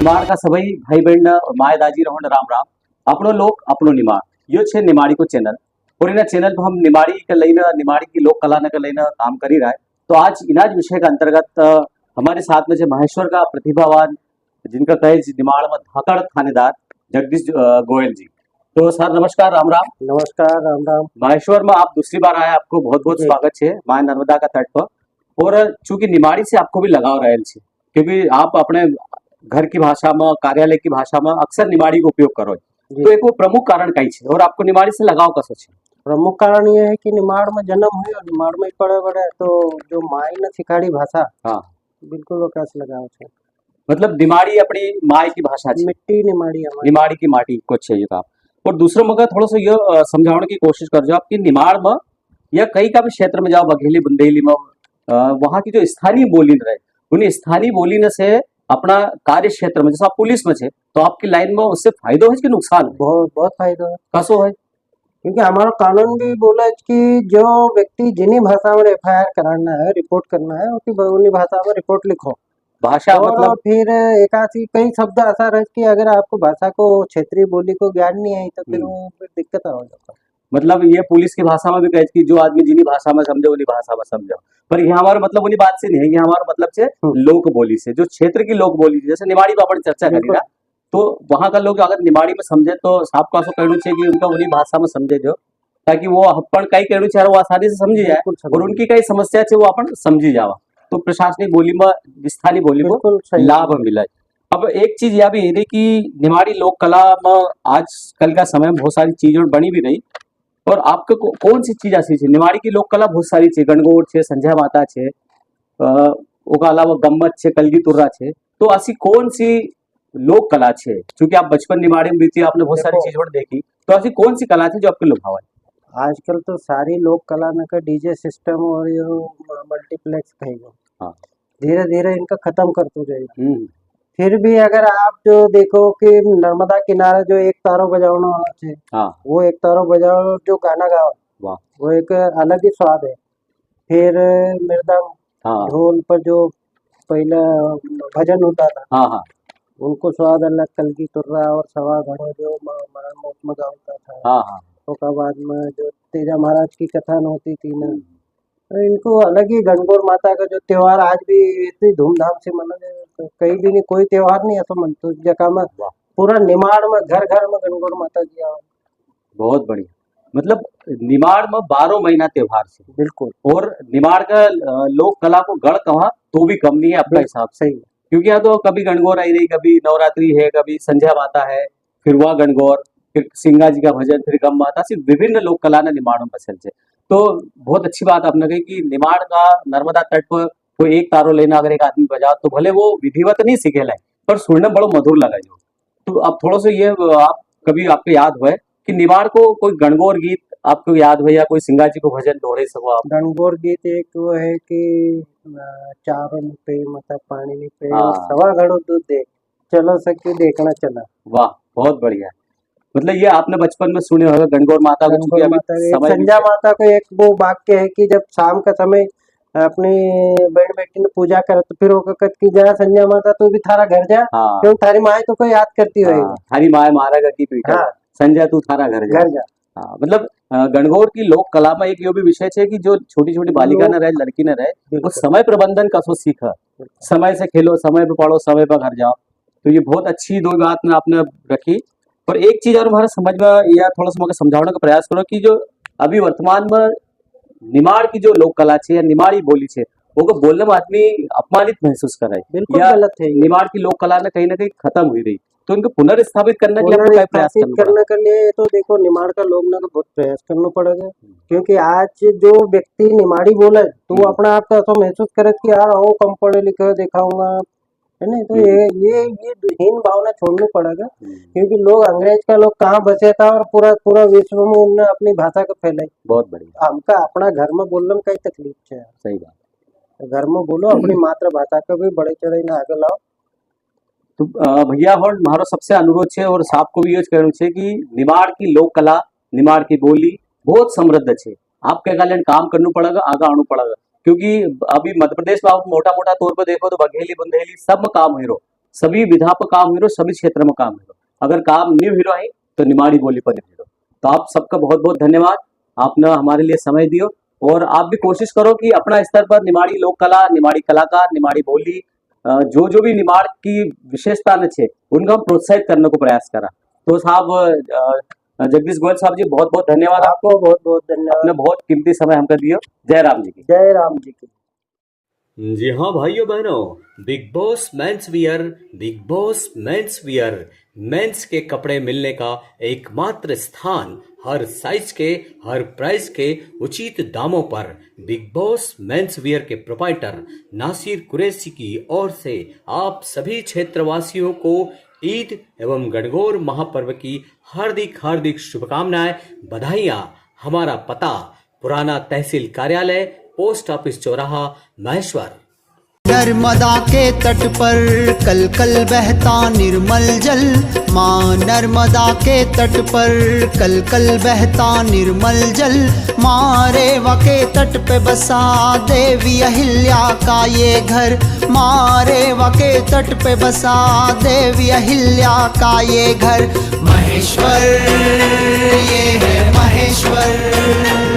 નિમાડકા સભઈ ભાઈ બહેન માય દાજી રહો राम राम આપણો લોક આપણો નિમાડ यो છે નિમાડી को चैनल और इन चैनल पर हम निमाड़ी के लઈને निमाड़ी की लोक कला के लઈને काम करी रहा है। तो आज इनाज विषय के अंतर्गत हमारे साथ में जो महेश्वर का प्रतिभावान जिनका कहे निमाड़ में धाकड़ थानेदार जगदीश गोयल जी। तो सर नमस्कार राम राम। नमस्कार राम राम। महेश्वर में आप दूसरी बार आए, आपको बहुत बहुत स्वागत है माँ नर्मदा का तट पर। और चूंकि निमाड़ी से आपको भी लगाव रहे छे क्योंकि आप अपने घर की भाषा में कार्यालय की भाषा में अक्सर निमाड़ी का उपयोग करो, तो एक वो प्रमुख कारण कई है और आपको निमाड़ी से लगाव कसो छे? प्रमुख कारण ये है कि निमाड़ में जन्म हुई और निमाड़ में पड़े बड़े, तो जो माई ने सिखाड़ी भाषा हाँ बिल्कुल वो कैसे लगाव छे। मतलब निमाड़ी अपनी माई की भाषा छे, मिट्टी निमाड़ी निमाड़ी की माटी को चाहिए काम। और दूसरों मगर थोड़ा सा ये समझाने की कोशिश कर जो आपकी निमाड़ में या कई का भी क्षेत्र में जाओ, बघेली बुंदेली में वहाँ की जो स्थानीय बोली रहे उन्हें स्थानीय बोली न से अपना कार्य क्षेत्र में जैसे आप पुलिस में छे तो आपकी लाइन में उससे फायदो है कि नुकसान? बहुत बहुत फायदा है। कसो है? क्योंकि हमारा कानून भी बोला है कि जो व्यक्ति जिन्हीं भाषा में एफआईआर कराना है, रिपोर्ट करना है, उन्हीं भाषा में रिपोर्ट लिखो। भाषा और मतलब फिर एकासी कई शब्द ऐसा रहे कि अगर आपको भाषा को क्षेत्रीय बोली को ज्ञान नहीं है तो फिर वो दिक्कत हो जाता है। मतलब ये पुलिस की भाषा में भी कहे कि जो आदमी जिन्हीं भाषा में समझे उन्हीं भाषा में समझो, पर ये हमारा मतलब उन्हीं बात से नहीं है, ये हमारा मतलब से लोक बोली से, जो क्षेत्र की लोक बोली जैसे निमाड़ी पर अपन चर्चा करी ना, तो वहाँ का लोग अगर निमाड़ी में समझे तो साफ का कहना चाहिए कि उनका उन्हीं भाषा में समझे जो, ताकि वो अपन कई कहना चाहिए वो आसानी से समझी जाए और उनकी कई समस्या है वो अपन समझी जावा, तो प्रशासनिक बोली में स्थानीय बोली को लाभ मिला। अब एक चीज यह भी है कि निमाड़ी लोक कला में आजकल का समय में बहुत सारी चीजें बनी भी रही, और आपको कौन सी चीज ऐसी है? निमाड़ी की लोक कला बहुत सारी है, गणगौर छे, संध्या माता छे, ओका अलावा गम्मत छे, कलगी तुर्रा छे, तो ऐसी कौन सी लोक कला छे? क्योंकि आप बचपन निमाड़ी में बीती, आपने बहुत सारी चीजें देखी, तो ऐसी कौन सी कला थी जो आपको लुभावा? आजकल तो सारी लोक कला में का डीजे सिस्टम और ये मल्टीप्लेक्स कहेगा, हाँ धीरे धीरे इनका खत्म करते जाएगा। फिर भी अगर आप जो देखो कि नर्मदा किनारे जो एक तारो बजाना है, हाँ वो एक तारो बजाओ जो गाना गाओ, वाह वो एक अलग ही स्वाद है। फिर मृदंग हाँ ढोल पर जो पहले भजन होता था, हाँ हाँ उनको स्वाद अलग, कलगी तुर्रा और सवा घड़ो जो मरण मोट में गाता था, हाँ हाँ, उसके बाद में जो तेजा महाराज की कथन होती थी ना, तो इनको अलग ही। गणगौर माता का जो त्योहार आज भी इतनी धूमधाम से मना, तो कहीं भी नहीं कोई त्योहार नहीं ऐसा मनते जगह में पूरा निमाड़ में घर घर में गणगौर माता की आवाज। बहुत बढ़िया। मतलब निमाड़ में 12 महीना त्योहार से बिल्कुल, और निमाड़ का लोक कला को गढ़ कहा तो भी कम नहीं है अपना हिसाब से, क्योंकि यहाँ तो कभी गणगौर आई रही, कभी नवरात्रि है, कभी संध्या माता है, फिर वह गणगौर, फिर सिंगा जी का भजन, फिर गम माता, सिर्फ विभिन्न लोक कला ने निमाड़ में पसंद है। तो बहुत अच्छी बात आपने कही कि निमाड़ का नर्मदा तट पर कोई एक तारो लेना अगर एक आदमी बजा तो भले वो विधिवत नहीं सीखे लाए पर सुनने बड़ो मधुर लगा जो। तो अब थोड़ा सा ये आप कभी आपको याद हुआ कि निमाड़ को कोई गणगौर गीत आपको याद हो या कोई सिंगा जी को भजन दोहरे सको आप? गणगौर गीत एक वो है कि चारों पे मतलब पानी पे हाँ। सवा घड़ो दूध दे, चलो सखी देखना चला। वाह बहुत बढ़िया। मतलब ये आपने बचपन में सुने होगा गणगौर माता को, गणगौर माता संध्या माता को एक वो वाक्य है कि जब शाम का समय अपनी बहन बेटी ने पूजा करे तो फिर वो कहत की जा संध्या माता तू भी थारा घर जा, हाँ। क्यों थारी माए तो कोई याद करती हाँ। होगी, थारी माए मारा गति पीटा, हाँ। संध्या तू थारा घर जा। हाँ, मतलब गणगौर की लोक कला में एक यो भी विषय है कि जो छोटी छोटी बालिका न रहे, लड़की न रहे, वो समय प्रबंधन कसो सीखा, समय से खेलो, समय पे पढ़ो, समय पे घर जाओ। तो ये बहुत अच्छी दो बात आपने रखी। और एक चीज और हमारे समझ में या थोड़ा सा समझाने का प्रयास करो कि जो अभी वर्तमान में निमाड़ की जो लोक कला है या निमाड़ी बोली है वो बोलने में आदमी अपमानित महसूस कर रहे हैं, बिल्कुल गलत है। निमाड़ की लोक कला ने कहीं ना कहीं खत्म हुई रही, तो इनको पुनर्स्थापित करने के लिए प्रयास करने के लिए तो देखो निमाड़ का लोग ना बहुत प्रयास करना पड़ेगा, क्योंकि आज जो व्यक्ति निमाड़ी बोले तो वो अपना आप तो महसूस करे कि यार वो कम पढ़े लिखे दिखाऊंगा, है ना। तो ये हीन भावना छोड़नी पड़ेगा, क्योंकि लोग अंग्रेज का लोग कहाँ बचे था और पूरा पूरा विश्व में उन्होंने अपनी भाषा को फैलाई। बहुत बढ़िया। हमका अपना घर में बोलने में कई तकलीफ है। सही बात, घर में बोलो, अपनी मातृभाषा को भी बड़े चढ़े ना आगे लाओ। तो भैया और हमारा सबसे अनुरोध है और साहब को भी ये कहना चाहिए कि निमाड़ की लोक कला, निमाड़ की बोली बहुत समृद्ध है, आपके कारण काम करना पड़ेगा, आगे आना पड़ेगा, क्योंकि अभी मध्य प्रदेश में आप मोटा मोटा तौर पर देखो तो बघेली बुंदेली सब में काम हो रहा, सभी विधा पर काम हीरो, सभी क्षेत्र में काम हीरो। अगर काम न्यू हीरो है तो निमाड़ी बोली पर न्यू हीरो। तो आप सबका बहुत बहुत धन्यवाद, आपने हमारे लिए समय दियो। और आप भी कोशिश करो कि अपना स्तर पर निमाड़ी लोक कला, निमाड़ी कलाकार, निमाड़ी बोली, जो जो भी निमाड़ की विशेषता छे उनको हम प्रोत्साहित करने को प्रयास करा। तो साहब जगदीश गोयल साहब जी बहुत बहुत धन्यवाद आपको, आपको बहुत बहुत धन्यवाद। आपने बहुत कीमती समय हमको दियो। जय राम जी की। जय राम जी की। जी हाँ भाइयों बहनों, Big Boss men's wear, Big Boss men's wear, men's के कपड़े मिलने का एकमात्र स्थान, हर साइज के, हर प्राइस के उचित दामों पर। बिग बॉस मेंस वियर के प्रोपाइटर नासिर कुरैशी की ओर से आप सभी क्षेत्रवासियों को ईद एवं गणगौर महापर्व की हार्दिक हार्दिक शुभकामनाएं, बधाइयां। हमारा पता पुराना तहसील कार्यालय, पोस्ट ऑफिस चौराहा, महेश्वर। नर्मदा के तट पर कल कल बहता निर्मल जल, माँ नर्मदा के तट पर कल कल बहता निर्मल जल, माँ रेवा के तट पे बसा देवी अहिल्या का ये घर, माँ रेवा के तट पे बसा देवी अहिल्या का ये घर। महेश्वर, ये है महेश्वर।